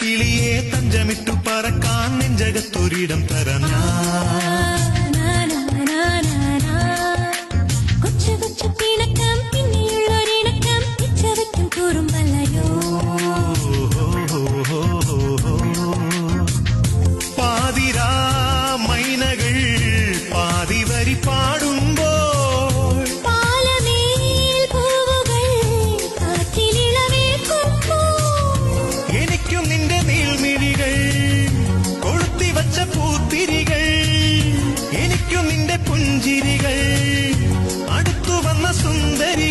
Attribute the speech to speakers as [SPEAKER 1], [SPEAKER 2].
[SPEAKER 1] കിളിയെ തഞ്ചമിട്ടു പറക്കാൻ നെഞ്ചകത്തൊരിടം തരാം
[SPEAKER 2] കൊച്ചു കൊച്ചു പിണക്കം പിന്നെയുള്ളൊരിണക്കം പിച്ചവയ്ക്കും കുറുമ്പല്ലയോ
[SPEAKER 1] പാതിരാ മൈനകൾ പാതിവരി പാടുമ്പോൾ
[SPEAKER 2] പാലമേൽ പൂവുകൾ കാറ്റിലിളവേൽക്കുമ്പോൾ
[SPEAKER 1] എനിക്കും നിന്റെ നീൾമിഴികൾ കൊളുത്തിവച്ച പൂത്തിരികൾ എനിക്കും നിന്റെ പുഞ്ചിരികൾ അടുത്തു വന്ന സുന്ദരി